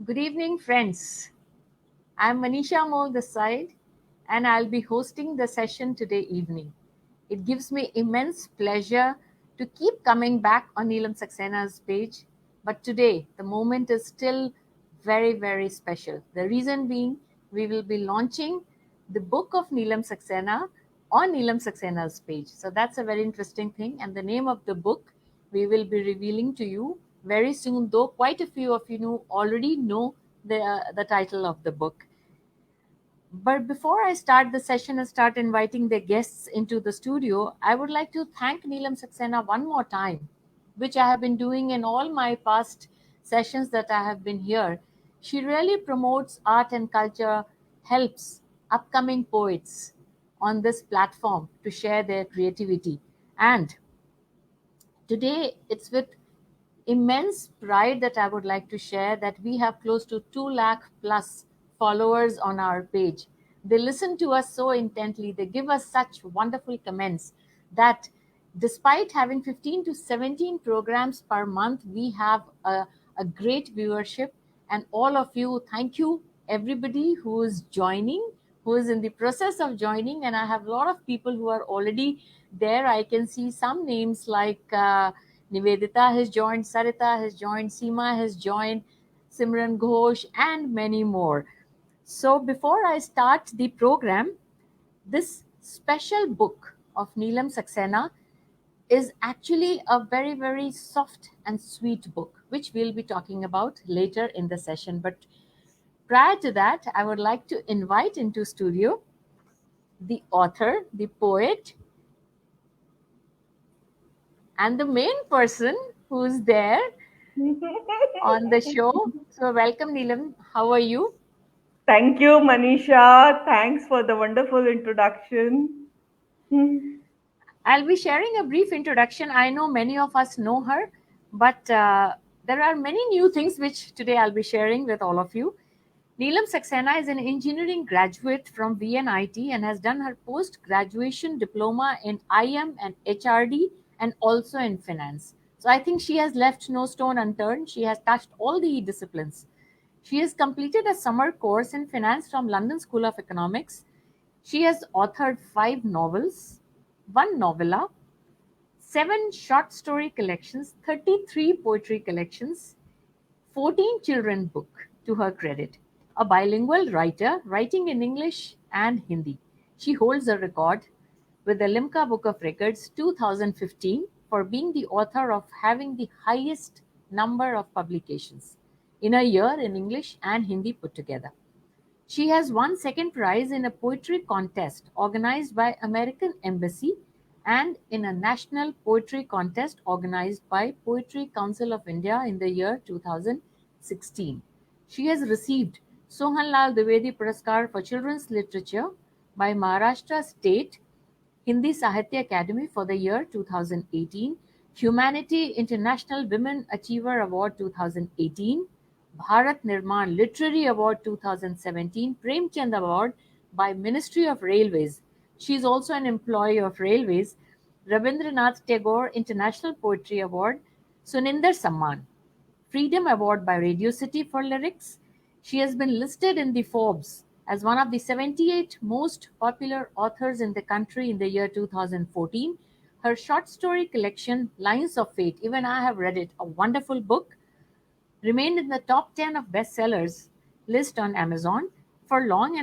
Good evening, friends. I'm Manisha Mo this side, and I'll be hosting the session today evening. It gives me immense pleasure to keep coming back on Neelam Saxena's page, but today the moment is still very, very special. The reason being, we will be launching the book of Neelam Saxena on Neelam Saxena's page. So that's a very interesting thing, and the name of the book we will be revealing to you very soon, though quite a few of you already know the title of the book. But before I start the session and start inviting the guests into the studio, I would like to thank Neelam Saxena one more time, which I have been doing in all my past sessions that I have been here. She really promotes art and culture, helps upcoming poets on this platform to share their creativity. And today, it's with immense pride that I would like to share that we have close to 2 lakh plus followers on our page. They listen to us so intently, they give us such wonderful comments that despite having 15 to 17 programs per month, we have a great viewership. And all of you, thank you, everybody who is joining, who is in the process of joining. And I have a lot of people who are already there. I can see some names like Nivedita has joined, Sarita has joined, Seema has joined, Simran Ghosh, and many more. So, before I start the program, this special book of Neelam Saxena is actually a very, very soft and sweet book, which we'll be talking about later in the session. But prior to that, I would like to invite into studio the author, the poet, and the main person who's there on the show. So, welcome, Neelam. How are you? Thank you, Manisha. Thanks for the wonderful introduction. I'll be sharing a brief introduction. I know many of us know her, but there are many new things which today I'll be sharing with all of you. Neelam Saxena is an engineering graduate from VNIT and has done her post graduation diploma in IM and HRD and also in finance. So I think she has left no stone unturned. She has touched all the disciplines. She has completed a summer course in finance from London School of Economics. She has authored 5 novels, one novella, 7 short story collections, 33 poetry collections, 14 children book to her credit. A bilingual writer writing in English and Hindi. She holds a record with the Limca Book of Records 2015 for being the author of having the highest number of publications in a year in English and Hindi put together. She has won second prize in a poetry contest organized by American Embassy and in a national poetry contest organized by Poetry Council of India in the year 2016. She has received Sohanlal Dwivedi Puraskar for Children's Literature by Maharashtra State Hindi Sahitya Academy for the year 2018, Humanity International Women Achiever Award 2018, Bharat Nirman Literary Award 2017, Premchand Award by Ministry of Railways. She is also an employee of Railways, Rabindranath Tagore International Poetry Award, Suninder Samman. Freedom Award by Radio City for lyrics. She has been listed in the Forbes as one of the 78 most popular authors in the country in the year 2014. Her short story collection, Lines of Fate, even I have read it, a wonderful book, remained in the top 10 of bestsellers list on Amazon for long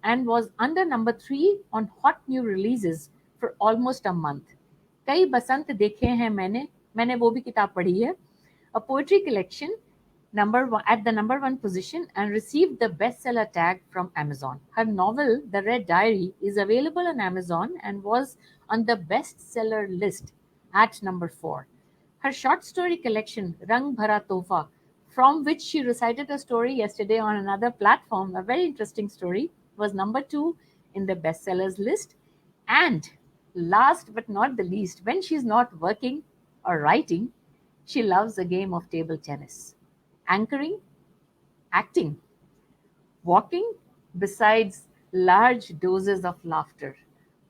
and was under number 3 on hot new releases for almost a month. कई बसंत देखे हैं मैंने वो भी किताब पढ़ी है. A poetry collection at the number 1 position and received the bestseller tag from Amazon. Her novel, The Red Diary, is available on Amazon and was on the bestseller list at number 4. Her short story collection, Rang Bhara Tohfa, from which she recited a story yesterday on another platform, a very interesting story, was number 2 in the bestsellers list. And last but not the least, when she's not working or writing, she loves a game of table tennis, anchoring, acting, walking, besides large doses of laughter.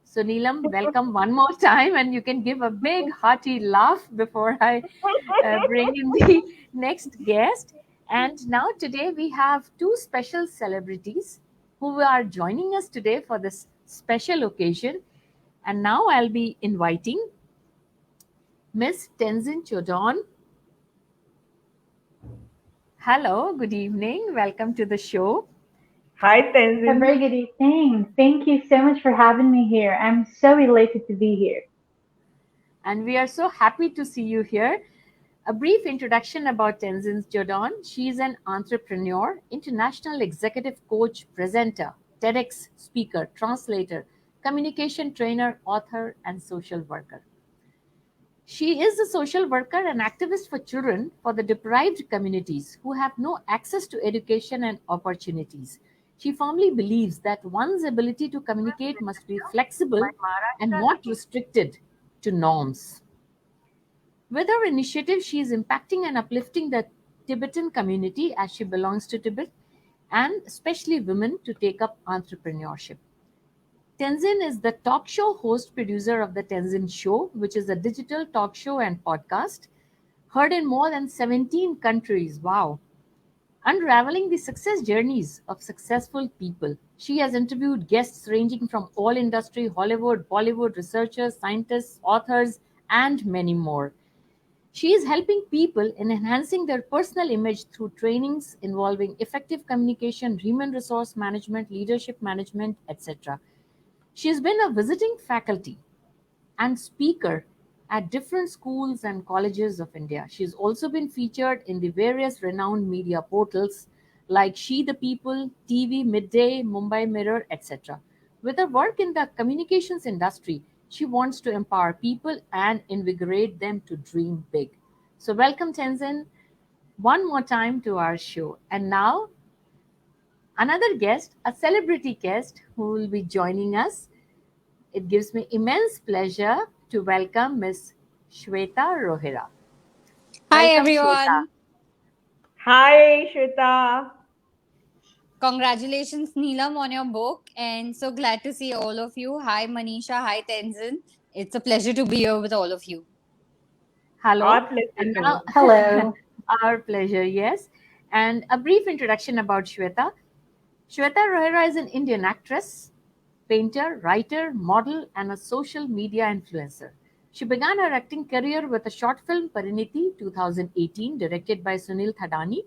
So, Neelam, welcome one more time, and you can give a big hearty laugh before I bring in the next guest. And now today we have two special celebrities who are joining us today for this special occasion. And now I'll be inviting Miss Tenzin Chodon. Hello, good evening. Welcome to the show. Hi, A Tenzin. very good evening. Thank you so much for having me here. I'm so elated to be here. And we are so happy to see you here. A brief introduction about Tenzin Chodon. She is an entrepreneur, international executive coach, presenter, TEDx speaker, translator, communication trainer, author, and social worker. She is a social worker and activist for children for the deprived communities who have no access to education and opportunities. She firmly believes that one's ability to communicate must be flexible and not restricted to norms. With her initiative, she is impacting and uplifting the Tibetan community as she belongs to Tibet, and especially women to take up entrepreneurship. Tenzin is the talk show host producer of The Tenzin Show, which is a digital talk show and podcast heard in more than 17 countries. Wow. Unraveling the success journeys of successful people. She has interviewed guests ranging from all industry, Hollywood, Bollywood, researchers, scientists, authors, and many more. She is helping people in enhancing their personal image through trainings involving effective communication, human resource management, leadership management, etc. She has been a visiting faculty and speaker at different schools and colleges of India. She has also been featured in the various renowned media portals like She the People, TV Midday, Mumbai Mirror, etc. With her work in the communications industry, she wants to empower people and invigorate them to dream big. So, welcome, Tenzin, one more time to our show. And now, another guest, a celebrity guest who will be joining us. It gives me immense pleasure to welcome Miss Shweta Rohira. Hi Welcome, Shweta. everyone. Hi, Shweta. Congratulations, Neelam, on your book. And so glad to see all of you. Hi, Manisha. Hi, Tenzin. It's a pleasure to be here with all of you. Our Hello. pleasure And now, too. Hello. our pleasure, yes. And a brief introduction about Shweta. Shweta Rohira is an Indian actress, painter, writer, model, and a social media influencer. She began her acting career with a short film Pariniti 2018, directed by Sunil Thadani,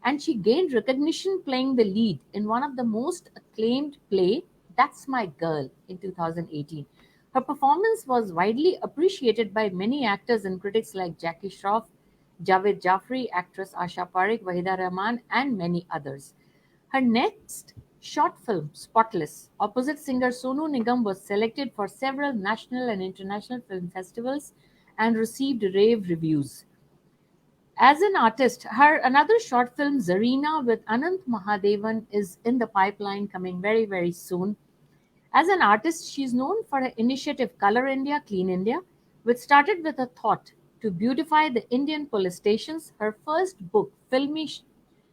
and she gained recognition playing the lead in one of the most acclaimed play, That's My Girl, in 2018. Her performance was widely appreciated by many actors and critics like Jackie Shroff, Javed Jafri, actress Asha Parekh, Wahida Rahman, and many others. Her next short film, Spotless, opposite singer Sonu Nigam, was selected for several national and international film festivals and received rave reviews. As an artist, her another short film, Zarina, with Anant Mahadevan, is in the pipeline coming very, very soon. As an artist, she is known for her initiative Color India, Clean India, which started with a thought to beautify the Indian police stations. Her first book, Filmy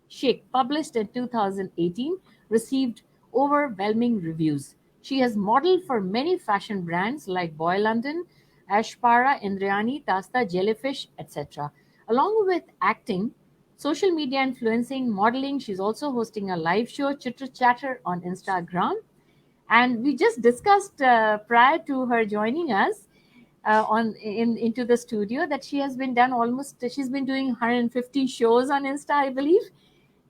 Sheikh, published in 2018, received overwhelming reviews. She has modeled for many fashion brands like Boy London, Ashpara, Indriani, Tasta, Jellyfish, etc. Along with acting, social media influencing, modeling, she's also hosting a live show, Chitter Chatter, on Instagram. And we just discussed prior to her joining us on in into the studio that she has been done almost she's been doing 150 shows on Insta, I believe.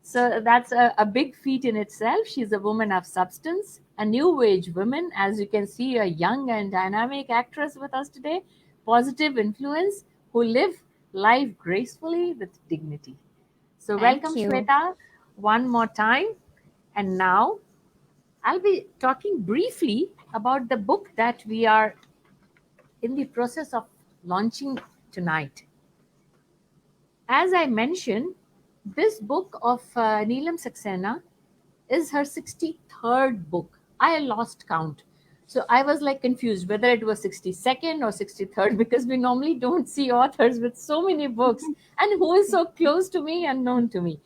So that's a big feat in itself. She's a woman of substance, a new age woman, as you can see, a young and dynamic actress with us today, positive influence who live life gracefully with dignity. So welcome, Thank you. Shweta, one more time. And now I'll be talking briefly about the book that we are in the process of launching tonight. As I mentioned, this book of Neelam Saxena is her 63rd book. I lost count. So I was like confused whether it was 62nd or 63rd because we normally don't see authors with so many books and who is so close to me and known to me.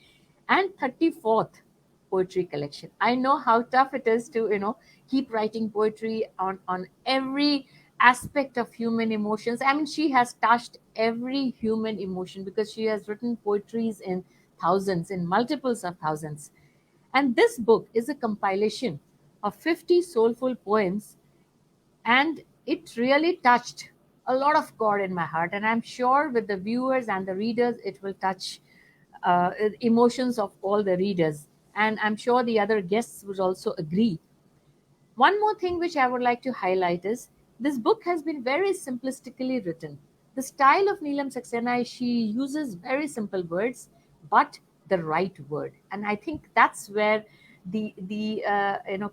And 34th poetry collection. I know how tough it is to, keep writing poetry on every aspect of human emotions. I mean, she has touched every human emotion because she has written poetries in thousands, in multiples of thousands. And this book is a compilation of 50 soulful poems, and it really touched a lot of chord in my heart. And I'm sure with the viewers and the readers, it will touch emotions of all the readers. And I'm sure the other guests would also agree. One more thing which I would like to highlight is this book has been very simplistically written. The style of Neelam Saxena is she uses very simple words, but the right word, and I think that's where the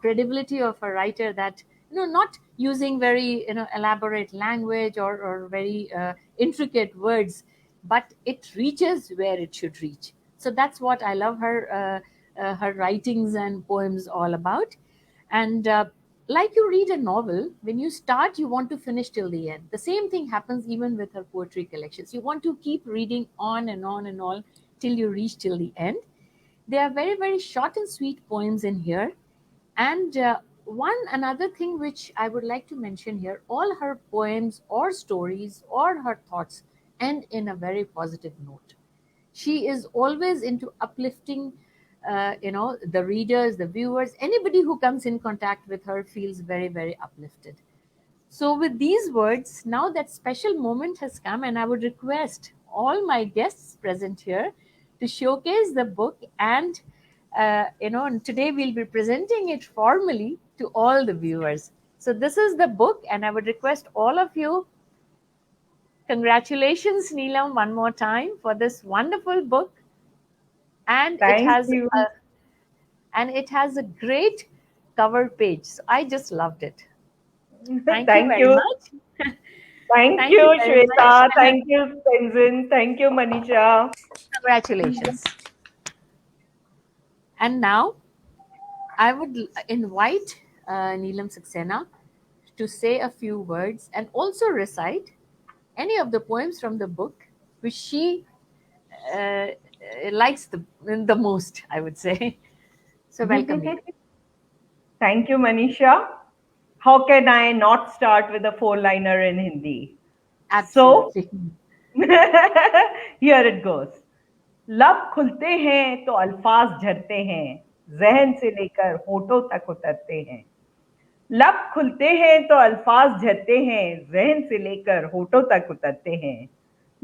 credibility of a writer, that not using very elaborate language or very intricate words, but it reaches where it should reach. So that's what I love her writings and poems all about. And like you read a novel, when you start, you want to finish till the end. The same thing happens even with her poetry collections. You want to keep reading on and on and on till you reach till the end. There are very, very short and sweet poems in here. And one another thing which I would like to mention here, all her poems or stories or her thoughts end in a very positive note. She is always into uplifting the readers, the viewers, anybody who comes in contact with her feels very, very uplifted. So with these words, now that special moment has come, and I would request all my guests present here to showcase the book. And and today we'll be presenting it formally to all the viewers. So this is the book, and I would request all of you, congratulations, Neelam, one more time for this wonderful book. And it Thank has you. a great cover page. So I just loved it. Thank you Thank very you. much. Thank Thank you you, very Shweta. much. Thank you, Tenzin. Thank you, Manisha. Congratulations. And now I would invite Neelam Saxena to say a few words and also recite any of the poems from the book which she uh, likes the most, I would say. So welcome, Neelam. Thank you, Manisha. How can I not start with a four-liner in Hindi? So, Absolutely. here it goes. लब खुलते हैं तो अल्फाज झरते हैं, जहन से लेकर होठों तक उतरते हैं। लब खुलते हैं तो अल्फाज झरते हैं, जहन से लेकर होठों तक उतरते हैं।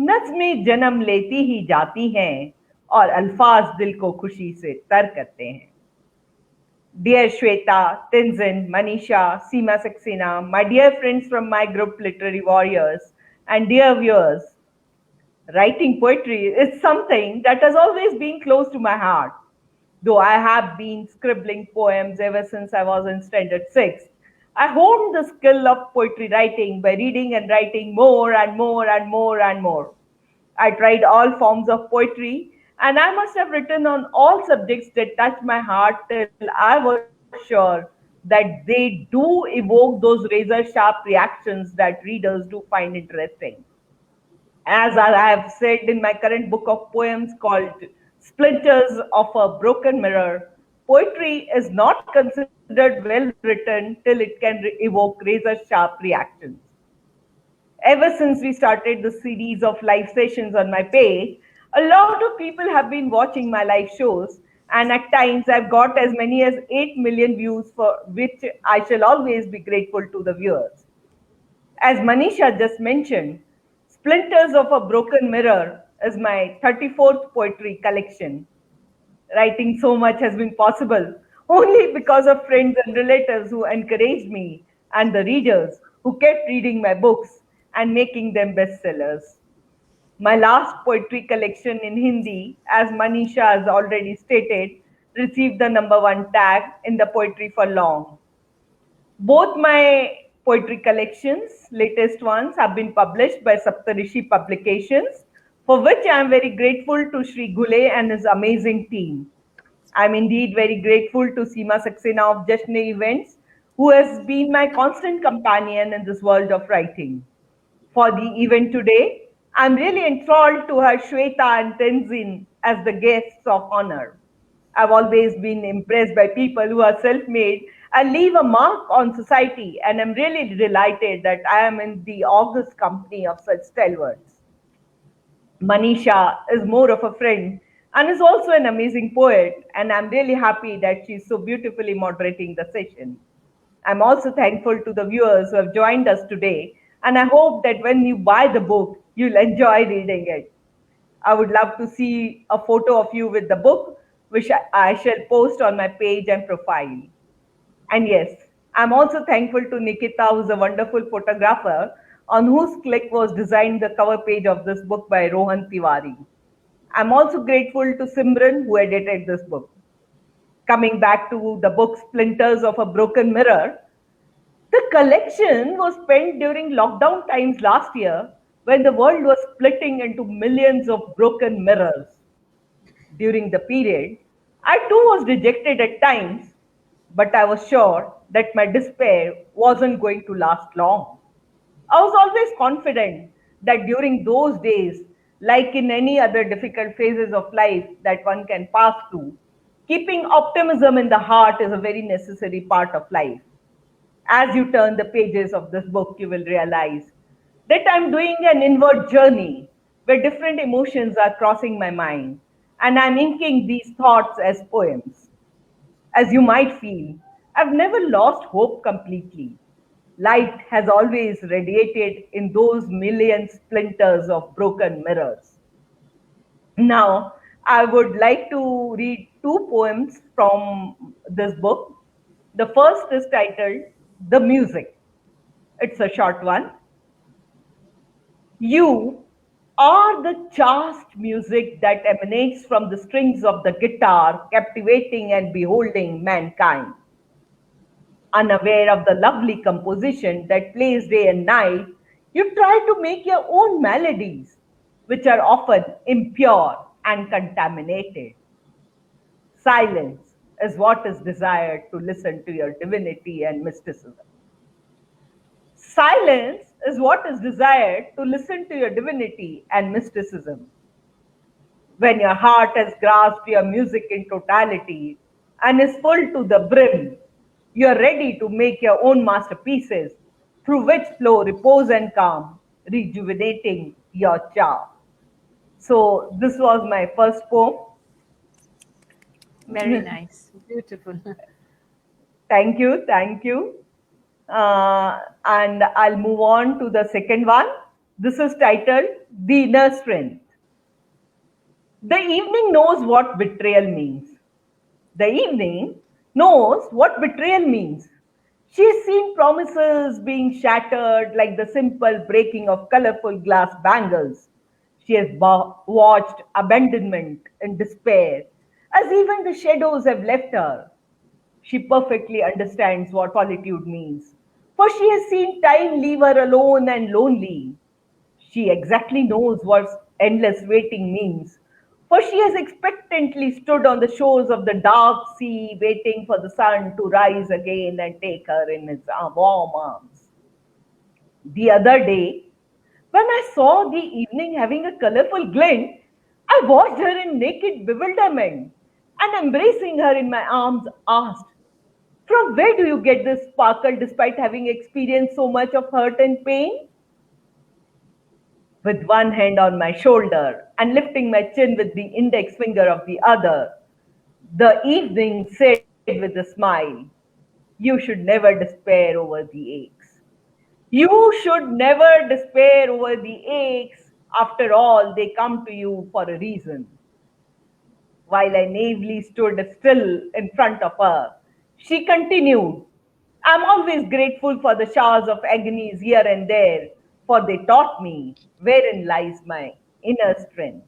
नज़्में जन्म लेती ही जाती हैं और अल्फाज दिल को खुशी से तर करते हैं। Dear Shweta, Tenzin, Manisha, Seema Saxena, my dear friends from my group Literary Warriors, and dear viewers, writing poetry is something that has always been close to my heart. Though I have been scribbling poems ever since I was in standard 6, I honed the skill of poetry writing by reading and writing more and more and more and more. I tried all forms of poetry, and I must have written on all subjects that touched my heart till I was sure that they do evoke those razor sharp reactions that readers do find interesting. As I have said in my current book of poems called Splinters of a Broken Mirror, poetry is not considered well written till it can evoke razor sharp reactions. Ever since we started the series of live sessions on my page, a lot of people have been watching my live shows, and at times I've got as many as 8 million views, for which I shall always be grateful to the viewers. As Manisha just mentioned, Splinters of a Broken Mirror is my 34th poetry collection. Writing so much has been possible only because of friends and relatives who encouraged me, and the readers who kept reading my books and making them bestsellers. My last poetry collection in Hindi, as Manisha has already stated, received the number one tag in the Poetry for Long. Both my poetry collections, latest ones, have been published by Saptarishi Publications, for which I am very grateful to Sri Gule and his amazing team. I'm indeed very grateful to Seema Saxena of Jashne Events, who has been my constant companion in this world of writing. For the event today, I'm really enthralled to have Shweta and Tenzin as the guests of honor. I've always been impressed by people who are self-made and leave a mark on society, and I'm really delighted that I am in the august company of such stalwarts. Manisha is more of a friend and is also an amazing poet. And I'm really happy that she's so beautifully moderating the session. I'm also thankful to the viewers who have joined us today, and I hope that when you buy the book, you'll enjoy reading it. I would love to see a photo of you with the book, which I shall post on my page and profile. And yes, I'm also thankful to Nikita, who's a wonderful photographer, on whose click was designed the cover page of this book by Rohan Tiwari. I'm also grateful to Simran, who edited this book. Coming back to the book Splinters of a Broken Mirror, the collection was penned during lockdown times last year when the world was splitting into millions of broken mirrors. During the period, I too was dejected at times, but I was sure that my despair wasn't going to last long. I was always confident that during those days, like in any other difficult phases of life that one can pass through, keeping optimism in the heart is a very necessary part of life. As you turn the pages of this book, you will realize that I'm doing an inward journey where different emotions are crossing my mind, and I'm inking these thoughts as poems. As you might feel, I've never lost hope completely. Light has always radiated in those million splinters of broken mirrors. Now, I would like to read two poems from this book. The first is titled The Music. It's a short one. You are the chaste music that emanates from the strings of the guitar, captivating and beholding mankind. Unaware of the lovely composition that plays day and night, you try to make your own melodies, which are often impure and contaminated. Silence is what is desired to listen to your divinity and mysticism. Silence is what is desired to listen to your divinity and mysticism. When your heart has grasped your music in totality and is full to the brim, you are ready to make your own masterpieces through which flow repose and calm, rejuvenating your charm. So, this was my first poem. Very nice. Beautiful. Thank you, thank you. And I'll move on to the second one. This is titled The Inner Strength. The evening knows what betrayal means. The evening knows what betrayal means. She's seen promises being shattered like the simple breaking of colorful glass bangles. She has watched abandonment and despair as even the shadows have left her. She perfectly understands what solitude means, for she has seen time leave her alone and lonely. She exactly knows what endless waiting means, for she has expectantly stood on the shores of the dark sea, waiting for the sun to rise again and take her in its warm arms. The other day, when I saw the evening having a colorful glint, I watched her in naked bewilderment and embracing her in my arms asked, from where do you get this sparkle despite having experienced so much of hurt and pain? With one hand on my shoulder and lifting my chin with the index finger of the other, the evening said with a smile, you should never despair over the aches. You should never despair over the aches. After all, they come to you for a reason. While I naively stood still in front of her, she continued, I'm always grateful for the showers of agonies here and there, for they taught me wherein lies my inner strength.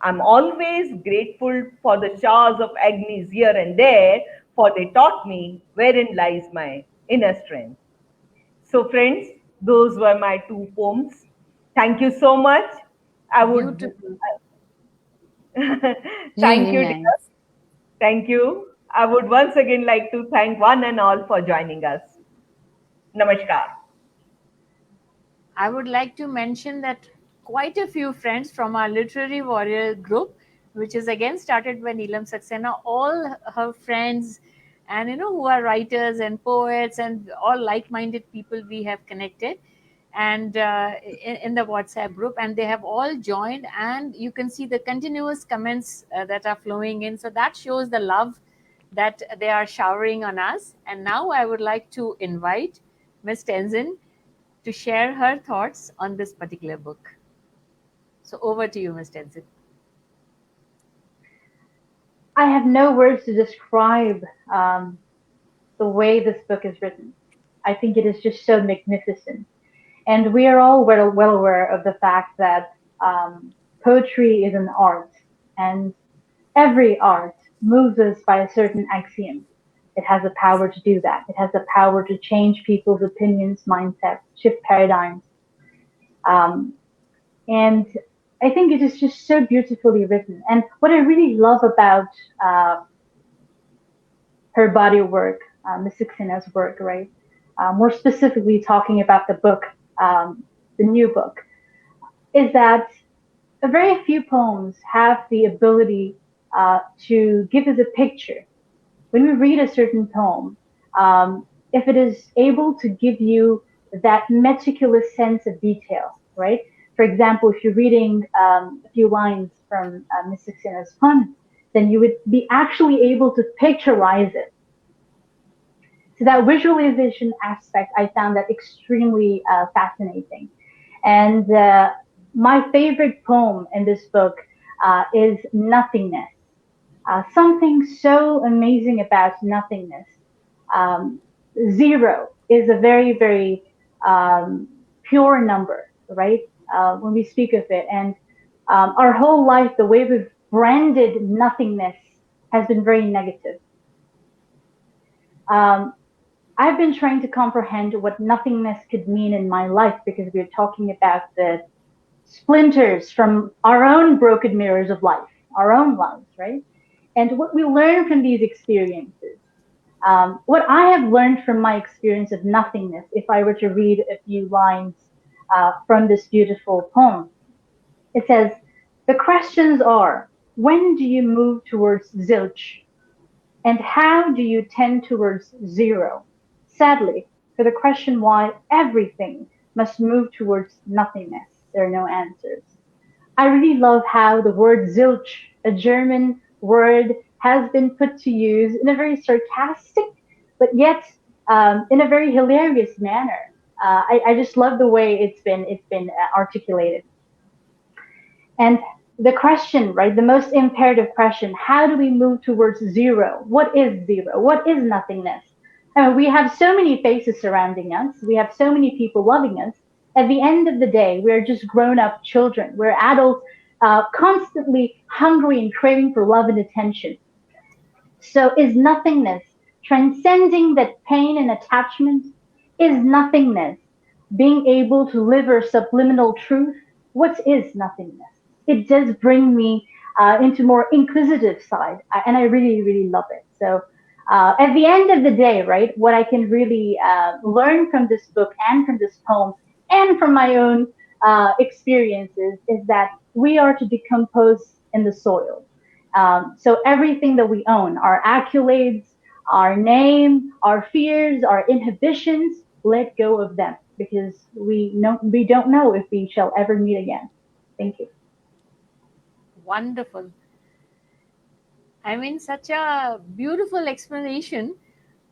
I'm always grateful for the showers of agonies here and there, for they taught me wherein lies my inner strength. So, friends, those were my two poems. Thank you so much. I would Beautiful. thank Really you, dear. nice. Thank you. I would once again like to thank one and all for joining us. Namaskar. I would like to mention that quite a few friends from our literary warrior group, which is again started by Neelam Saxena, all her friends, and who are writers and poets and all like-minded people we have connected. and in the WhatsApp group, and they have all joined, and you can see the continuous comments that are flowing in. So that shows the love that they are showering on us. And now I would like to invite Ms. Tenzin to share her thoughts on this particular book. So over to you, Ms. Tenzin. I have no words to describe the way this book is written. I think it is just so magnificent. And we are all well aware of the fact that poetry is an art, and every art moves us by a certain axiom. It has the power to do that. It has the power to change people's opinions, mindsets, shift paradigms. And I think it is just so beautifully written. And what I really love about her body of work, Ms. Saxena's work, right? More specifically talking about the book, the new book, is that a very few poems have the ability to give us a picture. When we read a certain poem, if it is able to give you that meticulous sense of detail, right? For example, if you're reading a few lines from Ms. Saxena's poem, then you would be actually able to picturize it. So that visualization aspect, I found that extremely fascinating. And my favorite poem in this book is Nothingness. Something so amazing about nothingness. Zero is a very, very pure number, right? When we speak of it. And our whole life, the way we've branded nothingness has been very negative. I've been trying to comprehend what nothingness could mean in my life, because we're talking about the splinters from our own broken mirrors of life, our own lives, right? And what we learn from these experiences. What I have learned from my experience of nothingness, if I were to read a few lines from this beautiful poem, it says, the questions are, when do you move towards zilch? And how do you tend towards zero? Sadly, for the question why everything must move towards nothingness, there are no answers. I really love how the word zilch, a German word, has been put to use in a very sarcastic, but yet in a very hilarious manner. I just love the way it's been articulated. And the question, right, the most imperative question, how do we move towards zero? What is zero? What is nothingness? I mean, we have so many faces surrounding us. We have so many people loving us. At the end of the day, we're just grown-up children. We're adults constantly hungry and craving for love and attention. So is nothingness transcending that pain and attachment? Is nothingness being able to live a subliminal truth? What is nothingness? It does bring me into more inquisitive side, and I really, really love it. So at the end of the day, right, what I can really learn from this book and from this poem and from my own experiences is that we are to decompose in the soil. So everything that we own, our accolades, our name, our fears, our inhibitions, let go of them, because we don't know if we shall ever meet again. Thank you. Wonderful. I mean, such a beautiful explanation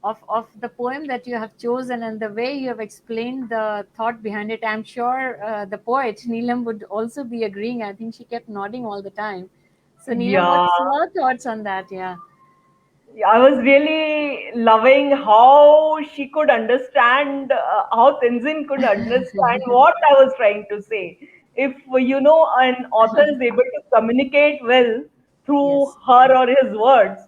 of the poem that you have chosen and the way you have explained the thought behind it. I'm sure the poet Neelam would also be agreeing. I think she kept nodding all the time. So Neelam, Yeah. what's your thoughts on that? Yeah. I was really loving how she could understand, how Tenzin could understand what I was trying to say. If, an author is able to communicate well through Yes. her or his words,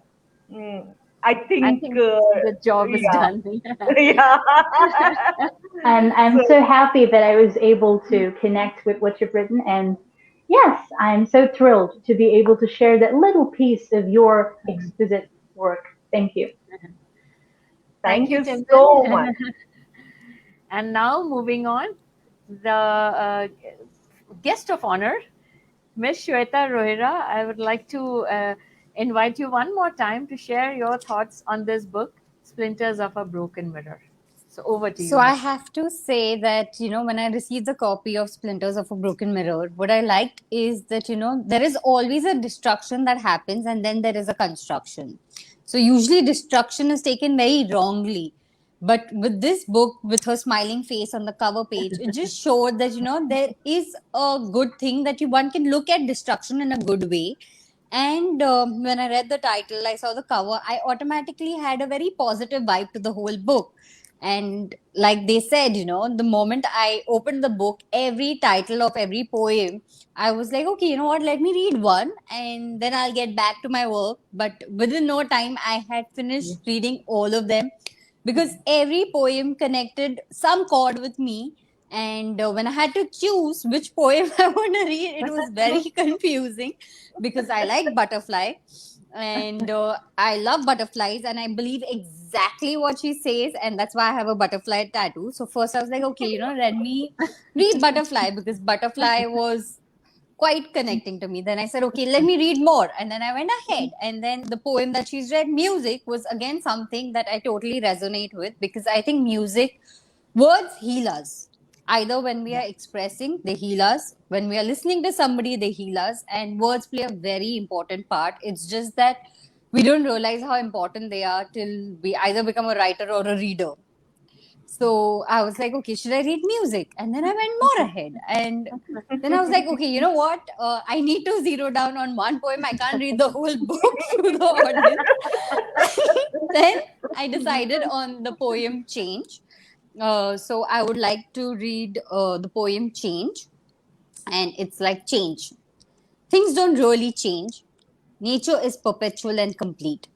I I think, think the job is yeah, done. yeah. I'm So, so happy that I was able to connect with what you've written. And yes, I'm so thrilled to be able to share that little piece of your exquisite work. Thank you. Thank thank you, you so Tenzin. much. And now moving on, the guest of honor, Ms. Shweta Rohira, I would like to invite you one more time to share your thoughts on this book, Splinters of a Broken Mirror. So over to you. So I have to say that, when I received the copy of Splinters of a Broken Mirror, what I liked is that, there is always a destruction that happens and then there is a construction. So usually destruction is taken very wrongly. But with this book, with her smiling face on the cover page, it just showed that, there is a good thing that one can look at destruction in a good way. And when I read the title, I saw the cover, I automatically had a very positive vibe to the whole book. And like they said, the moment I opened the book, every title of every poem, I was like, okay, you know what, let me read one and then I'll get back to my work. But within no time, I had finished reading all of them because every poem connected some chord with me. And when I had to choose which poem I want to read, it was very confusing because I like butterfly and I love butterflies and I believe exactly what she says, and that's why I have a butterfly tattoo. So first I was like, okay, let me read butterfly because butterfly was quite connecting to me. Then I said, okay, let me read more. And then I went ahead. And then the poem that she's read, music, was again something that I totally resonate with because I think music, words heal us. Either when we are expressing, they heal us. When we are listening to somebody, they heal us. And words play a very important part. It's just that we don't realize how important they are till we either become a writer or a reader. So I was like, okay, should I read music? And then I went more ahead. And then I was like, okay, you know what? I need to zero down on one poem. I can't read the whole book to the audience. Then I decided on the poem Change. So I would like to read the poem Change. And it's like change. Things don't really change. Nature is perpetual and complete.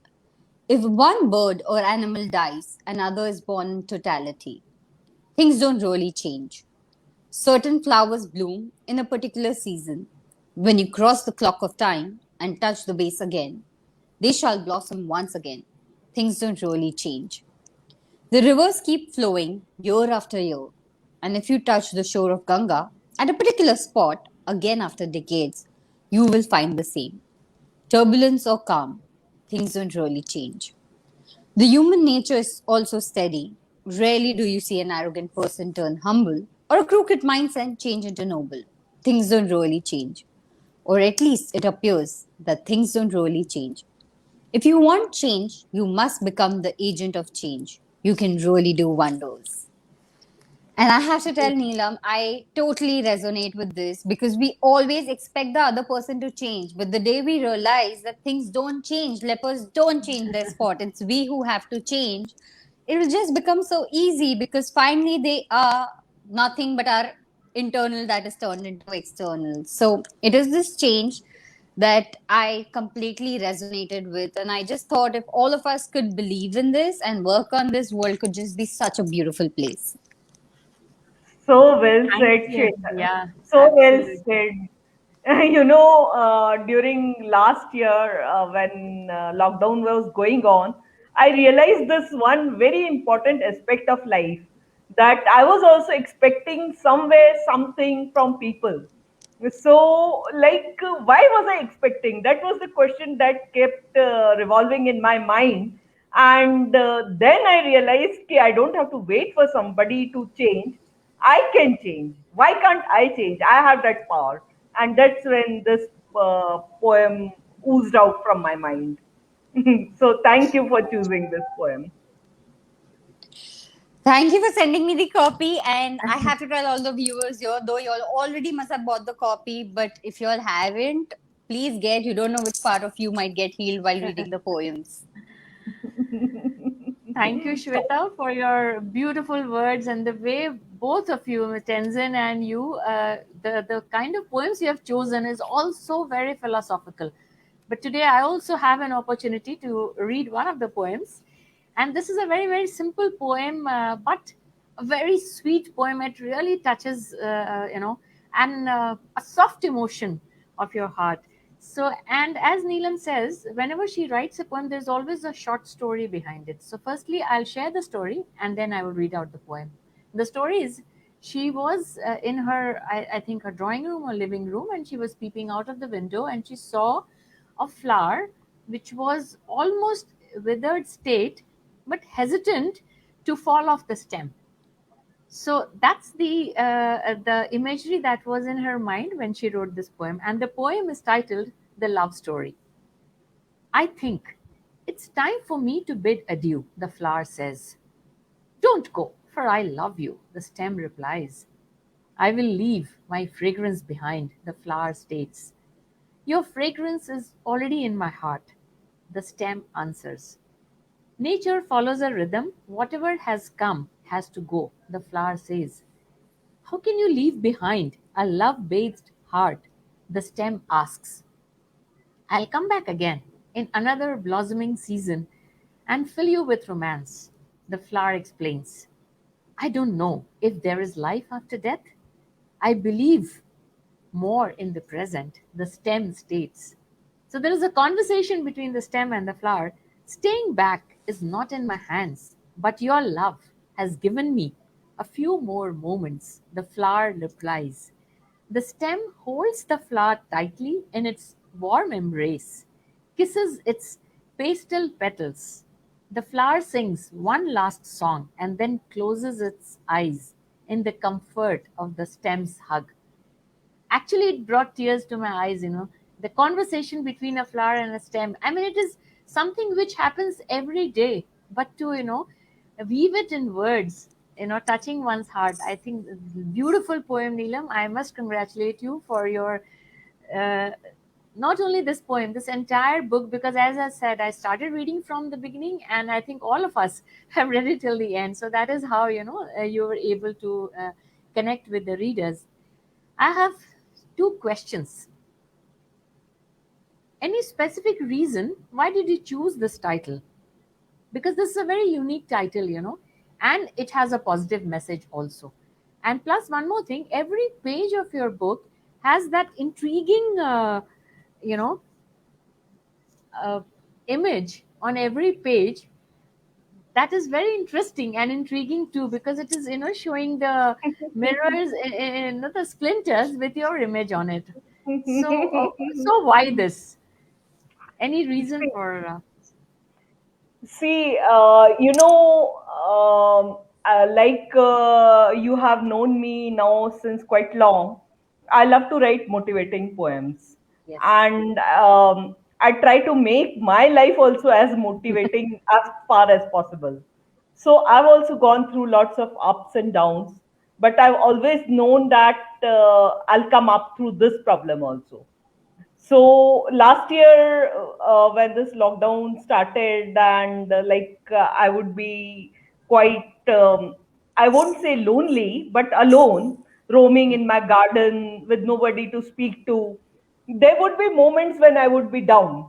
If one bird or animal dies, another is born in totality. Things don't really change. Certain flowers bloom in a particular season. When you cross the clock of time and touch the base again, they shall blossom once again. Things don't really change. The rivers keep flowing year after year, and if you touch the shore of Ganga at a particular spot again after decades, you will find the same. Turbulence or calm, things don't really change. The human nature is also steady. Rarely do you see an arrogant person turn humble or a crooked mindset change into noble. Things don't really change. Or at least it appears that things don't really change. If you want change, you must become the agent of change. You can really do wonders. And I have to tell Neelam, I totally resonate with this because we always expect the other person to change. But the day we realize that things don't change, lepers don't change their spot, it's we who have to change, it will just become so easy because finally they are nothing but our internal that is turned into external. So it is this change that I completely resonated with. And I just thought if all of us could believe in this and work on this, world could just be such a beautiful place. So well Thank said, you. Shweta. Yeah, So well absolutely. said. During last year, when lockdown was going on, I realized this one very important aspect of life, that I was also expecting somewhere something from people. So, like, why was I expecting? That was the question that kept revolving in my mind. And then I realized that I don't have to wait for somebody to change. I can change. Why can't I change? I have that power. And that's when this poem oozed out from my mind. So, thank you for choosing this poem. Thank you for sending me the copy. And I have to tell all the viewers here, though you all already must have bought the copy, but if you all haven't, please get. You don't know which part of you might get healed while reading the poems. Thank you, Shweta, for your beautiful words and the way both of you, Tenzin and you, the kind of poems you have chosen is also very philosophical. But today I also have an opportunity to read one of the poems. And this is a very, very simple poem, but a very sweet poem. It really touches, and a soft emotion of your heart. So, and as Neelam says, whenever she writes a poem, there's always a short story behind it. So, firstly, I'll share the story and then I will read out the poem. The story is she was in her, I think, her drawing room or living room, and she was peeping out of the window and she saw a flower which was almost withered state but hesitant to fall off the stem. So that's the imagery that was in her mind when she wrote this poem, and the poem is titled "The Love Story." I think it's time for me to bid adieu, the flower says. Don't go, for I love you, the stem replies. I will leave my fragrance behind, the flower states. Your fragrance is already in my heart, the stem answers. Nature follows a rhythm. Whatever has come has to go, the flower says. How can you leave behind a love bathed heart? The stem asks. I'll come back again in another blossoming season and fill you with romance. The flower explains. I don't know if there is life after death. I believe more in the present, the stem states. So there is a conversation between the stem and the flower. Staying back is not in my hands, but your love has given me a few more moments, the flower replies. The stem holds the flower tightly in its warm embrace, kisses its pastel petals. The flower sings one last song and then closes its eyes in the comfort of the stem's hug. Actually, it brought tears to my eyes. The conversation between a flower and a stem. I mean, it is something which happens every day, but to weave it in words, touching one's heart. I think beautiful poem, Neelam. I must congratulate you for your uh, not only this poem, this entire book, because as I said, I started reading from the beginning, and I think all of us have read it till the end. So that is how you were able to connect with the readers. I have two questions. Any specific reason why did you choose this title? Because this is a very unique title, and it has a positive message also. And plus, one more thing, every page of your book has that intriguing, you know, uh, image on every page that is very interesting and intriguing too, because it is showing the mirrors in the splinters with your image on it. So why this? Any reason for See, you have known me now since quite long. I love to write motivating poems, yes? and I try to make my life also as motivating as far as possible. So I've also gone through lots of ups and downs, but I've always known that I'll come up through this problem also. So last year, when this lockdown started, and I would be quite, I won't say lonely, but alone, roaming in my garden with nobody to speak to. There would be moments when I would be down,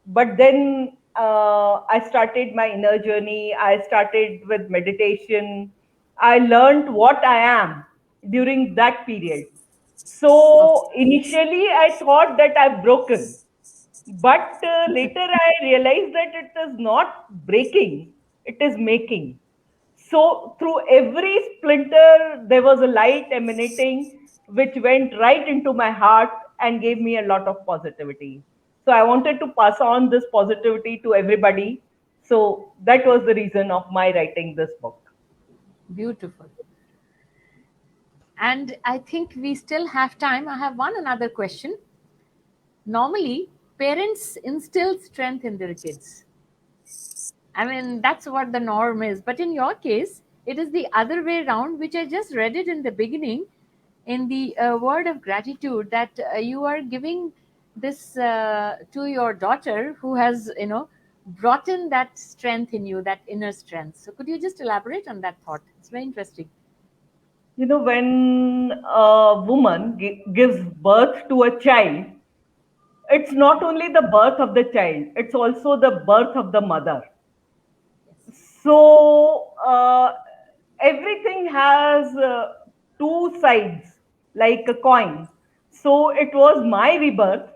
but then I started my inner journey. I started with meditation. I learned what I am during that period. So initially, I thought that I've broken, but later I realized that it is not breaking, it is making. So through every splinter, there was a light emanating which went right into my heart and gave me a lot of positivity. So I wanted to pass on this positivity to everybody. So that was the reason of my writing this book. Beautiful. And I think we still have time. I have one another question. Normally, parents instill strength in their kids. I mean, that's what the norm is. But in your case, it is the other way around, which I just read it in the beginning in the word of gratitude that you are giving this to your daughter who has brought in that strength in you, that inner strength. So, could you just elaborate on that thought? It's very interesting. When a woman gives birth to a child, it's not only the birth of the child, it's also the birth of the mother. So everything has two sides, like a coin. So it was my rebirth,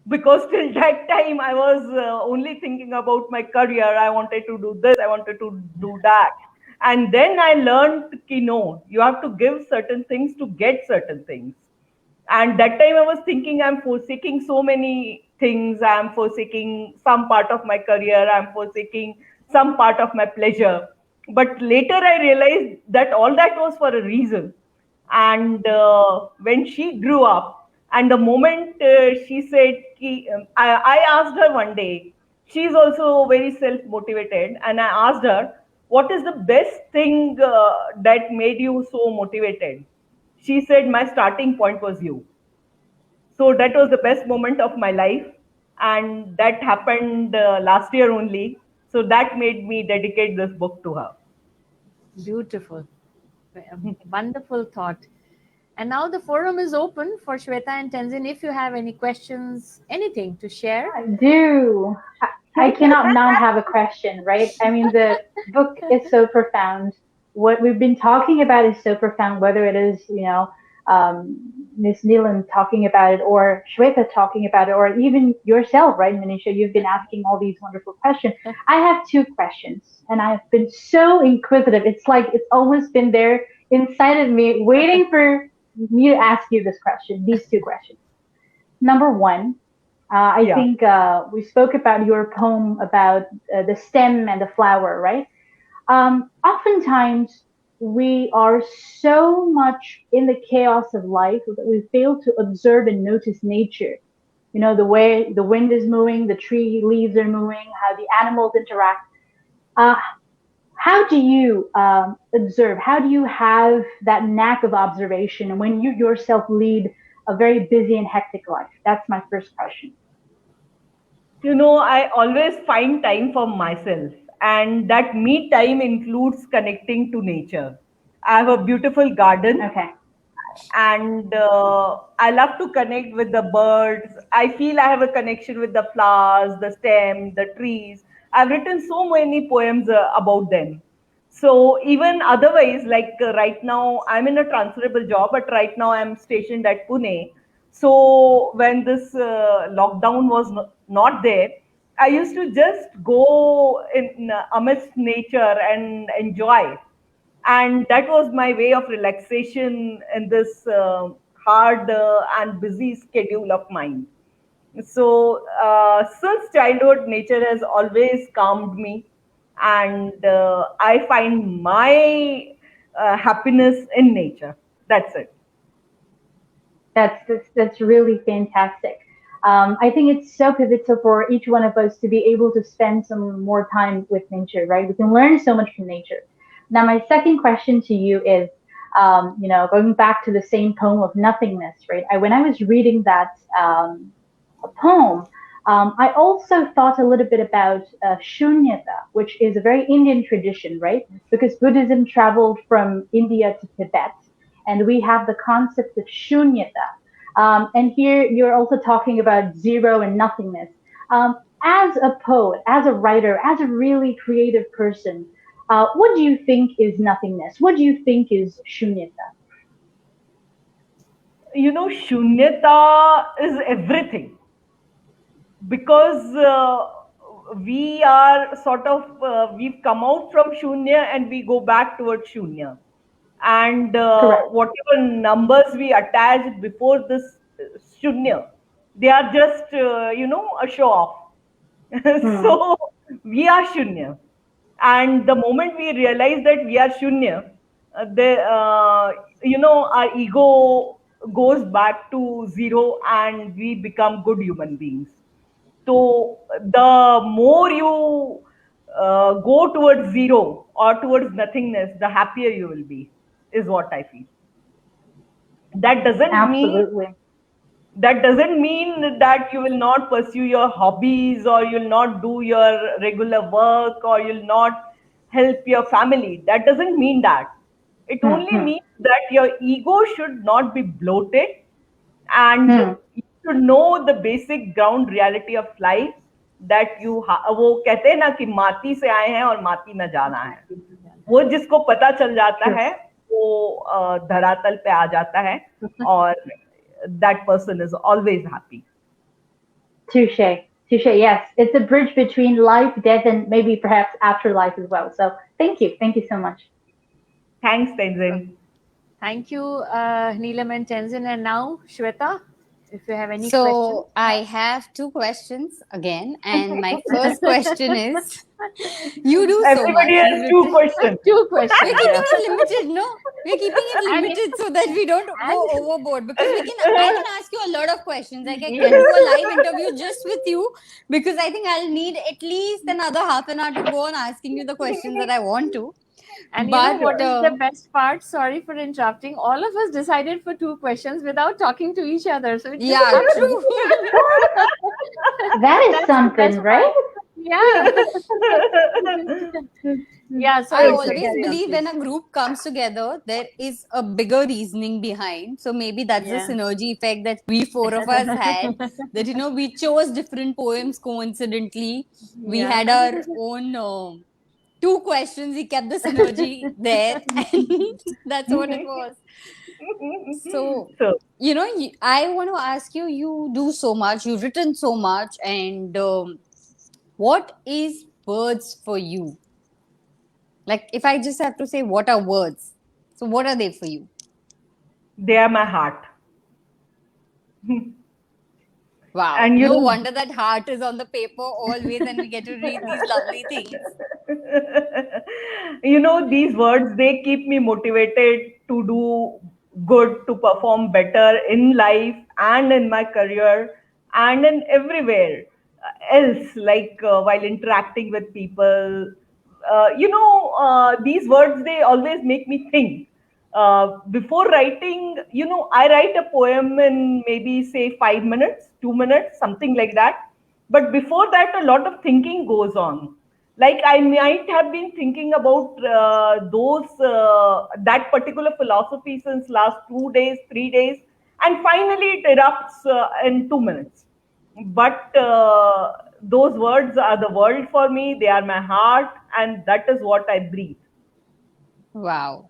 because till that time I was only thinking about my career. I wanted to do this, I wanted to do that. And then I learned ki no, you have to give certain things to get certain things. And that time I was thinking I'm forsaking so many things. I'm forsaking some part of my career, I'm forsaking some part of my pleasure. But later I realized that all that was for a reason. And when she grew up, and the moment she said, I asked her one day, she's also very self motivated, and I asked her, what is the best thing that made you so motivated? She said, my starting point was you. So that was the best moment of my life, and that happened last year only. So that made me dedicate this book to her. Beautiful. Wonderful thought. And now the forum is open for Shweta and Tenzin. If you have any questions, anything to share. I do. I cannot not have a question, right? I mean, the book is so profound. What we've been talking about is so profound, whether it is, Miss Neelam talking about it, or Shweta talking about it, or even yourself, right, Manisha? You've been asking all these wonderful questions. I have two questions, and I've been so inquisitive. It's like it's always been there inside of me, waiting for me to ask you this question, these two questions. Number one, I Yeah. think we spoke about your poem about the stem and the flower, right? Oftentimes, we are so much in the chaos of life that we fail to observe and notice nature. You know, the way the wind is moving, the tree leaves are moving, how the animals interact. Uh, how do you observe? How do you have that knack of observation when you yourself lead a very busy and hectic life? That's my first question. I always find time for myself, and that me time includes connecting to nature. I have a beautiful garden, Okay. and I love to connect with the birds. I feel I have a connection with the flowers, the stem, the trees. I've written so many poems about them. So even otherwise, like right now, I'm in a transferable job, but right now I'm stationed at Pune. So when this lockdown was not there, I used to just go in amidst nature and enjoy, and that was my way of relaxation in this hard and busy schedule of mine. So since childhood, nature has always calmed me, and I find my happiness in nature. That's it. That's really fantastic. I think it's so pivotal for each one of us to be able to spend some more time with nature, right? We can learn so much from nature. Now, my second question to you is, going back to the same poem of nothingness, right? When I was reading that poem, I also thought a little bit about shunyata, which is a very Indian tradition, right? Because Buddhism traveled from India to Tibet, and we have the concept of shunyata. And here you're also talking about zero and nothingness. As a poet, as a writer, as a really creative person, what do you think is nothingness? What do you think is shunyata? Shunyata is everything, because we are sort of we've come out from shunya and we go back towards shunya, and Correct. whatever numbers we attach before this shunya, they are just a show off. Hmm. So we are shunya, and the moment we realize that we are shunya, our ego goes back to zero and we become good human beings. So the more you go towards zero or towards nothingness, the happier you will be, is what I feel. That doesn't mean Absolutely. that doesn't mean that you will not pursue your hobbies, or you'll not do your regular work, or you'll not help your family. That doesn't mean that. It Hmm. only Hmm. means that your ego should not be bloated, and Hmm. you should know the basic ground reality of life, that वो कहते हैं ना कि माटी से आए हैं और माटी में जाना है. वो जिसको पता चल जाता True. है, वो धरातल पे आ जाता है, और that person is always happy. Touche. Touche. Yes, it's a bridge between life, death, and maybe perhaps afterlife as well. So thank you. Thank you so much. Thanks, Tenzin. Thank you, Neelam and Tenzin. And now, Shweta. if you have any So questions. I have two questions again, and my first question is, you do so much. Everybody has You've two written. questions. Two We're questions. keeping Yeah. it limited, no? We're keeping it And it, limited so that we don't go and overboard, because I can ask you a lot of questions. Like, I can do a live interview just with you, because I think I'll need at least another half an hour to go on asking you the questions that I want to. And you know But what is the best part? Sorry for interrupting. All of us decided for two questions without talking to each other. So it just yeah, happened. true. That is That's the something, best part. right? Yeah. Yeah. I Sorry, always carry on, believe when please. a group comes together, there is a bigger reasoning behind. So maybe that's the Yeah. synergy effect that we four of us had. That, we chose different poems coincidentally. We Yeah. had our own two questions. We kept the synergy there, and that's what it was. So, So, I want to ask you, you do so much, you've written so much, and what is words for you? Like, if I just have to say, what are words? So, what are they for you? they are my heart. Wow. And No wonder that heart is on the paper always, and we get to read these lovely things. these words, they keep me motivated to do good, to perform better in life and in my career and in everywhere else, like while interacting with people. These words, they always make me think. Before writing, I write a poem in maybe say 5 minutes, 2 minutes, something like that. But before that, a lot of thinking goes on. Like I might have been thinking about those that particular philosophy since last 2 days, 3 days, and finally it erupts in 2 minutes. But those words are the world for me. They are my heart, and that is what I breathe. Wow.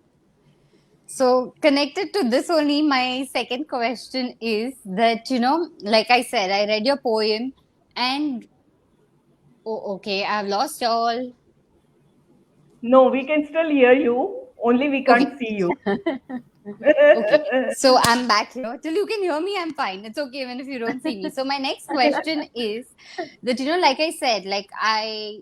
So, connected to this only, my second question is that, like I said, I read your poem and, oh, okay, I've lost all. No, we can still hear you. Only we Okay. can't see you. Okay, so I'm back here. Till you can hear me, I'm fine. It's okay even if you don't see me. So my next question is that, like I said, like I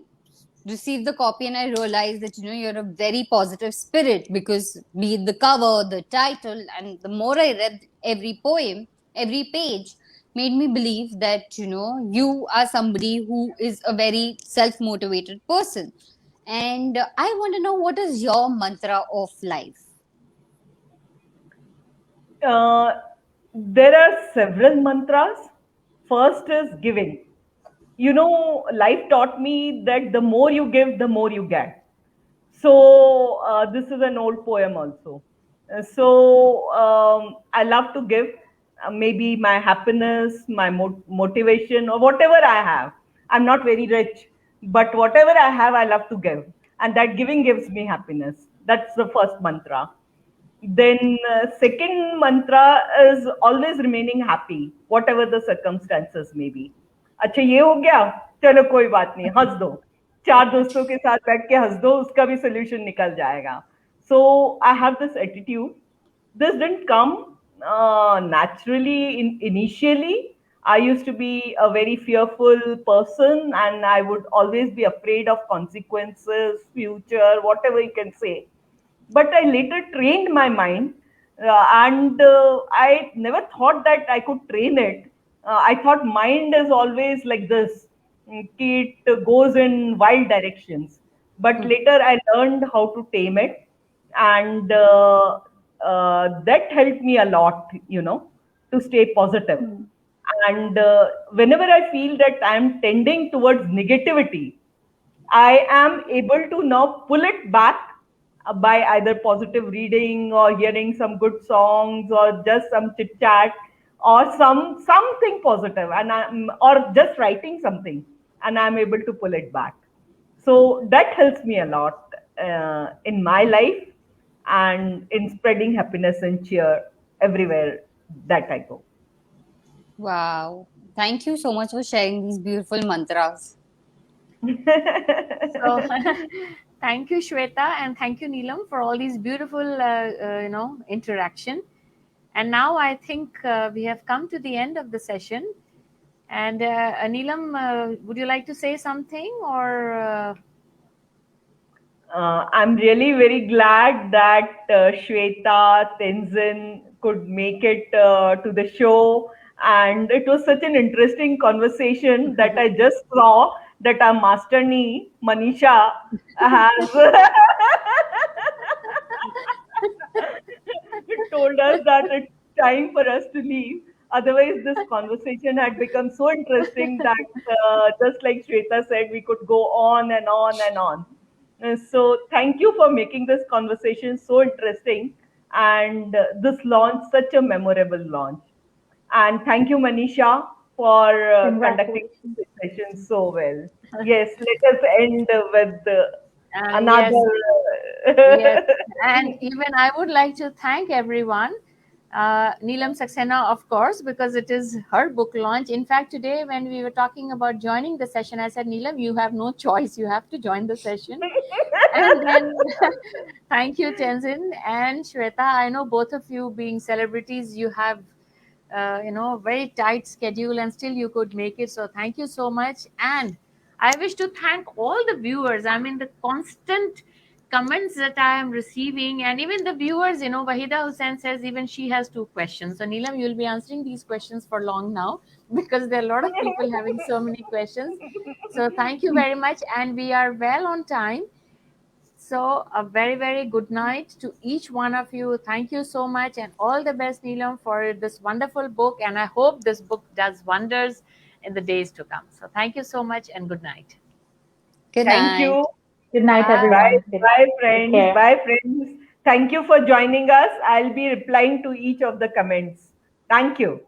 received the copy and I realized that, you're a very positive spirit, because be it the cover, the title, and the more I read every poem, every page made me believe that, you are somebody who is a very self-motivated person. And I want to know, what is your mantra of life? uh, there are several mantras. First is giving. Life taught me that the more you give, the more you get. So, this is an old poem also. I love to give maybe my happiness, my motivation, or whatever I have. I'm not very rich, but whatever I have, I love to give. And that giving gives me happiness. That's the first mantra. Then, second mantra is always remaining happy, whatever the circumstances may be. अच्छा ये हो गया, चलो कोई बात नहीं, हंस दो, चार दोस्तों के साथ बैठ के हंस दो, उसका भी सोल्यूशन निकल जाएगा. So I have this attitude. This didn't come naturally. Initially, I used to be a very fearful person, and I would always be afraid of consequences, future, whatever you can say. But I later trained my mind, and I never thought that I could train it. I thought mind is always like this, it goes in wild directions. But later I learned how to tame it, and that helped me a lot, to stay positive. And whenever I feel that I'm tending towards negativity, I am able to now pull it back by either positive reading or hearing some good songs or just some chit chat or something positive, or just writing something, and I'm able to pull it back. So that helps me a lot in my life and in spreading happiness and cheer everywhere that I go. Wow. Thank you so much for sharing these beautiful mantras. So, thank you, Shweta, and thank you, Neelam, for all these beautiful, interaction. And now I think we have come to the end of the session. And Neelam, would you like to say something or? I'm really very glad that Shweta, Tenzin could make it to the show. And it was such an interesting conversation that I just saw that our master knee, Manisha, has told us that it's time for us to leave. Otherwise, this conversation had become so interesting that, just like Shweta said, we could go on and on and on. So, thank you for making this conversation so interesting and this launch such a memorable launch. And thank you, Manisha, for conducting Congratulations. this session so well. Yes, let us end with Yes, another. yes. And even I would like to thank everyone. Neelam Saxena, of course, because it is her book launch. In fact, today when we were talking about joining the session, I said, Neelam, you have no choice. You have to join the session. And then thank you, Tenzin and Shweta. I know both of you being celebrities, you have very tight schedule and still you could make it. So thank you so much. And I wish to thank all the viewers. I mean, the constant comments that I am receiving, and even the viewers, Wahida Hussain says even she has 2 questions. So Neelam, you'll be answering these questions for long now because there are a lot of people having so many questions. So thank you very much. And we are well on time. So, a very, very good night to each one of you. Thank you so much, and all the best, Neelam, for this wonderful book. And I hope this book does wonders in the days to come. So, thank you so much, and good night. Good Thank night. you. Good night, Bye. Bye, everyone. Good bye, night. Take friends. care. Bye, friends. Thank you for joining us. I'll be replying to each of the comments. Thank you.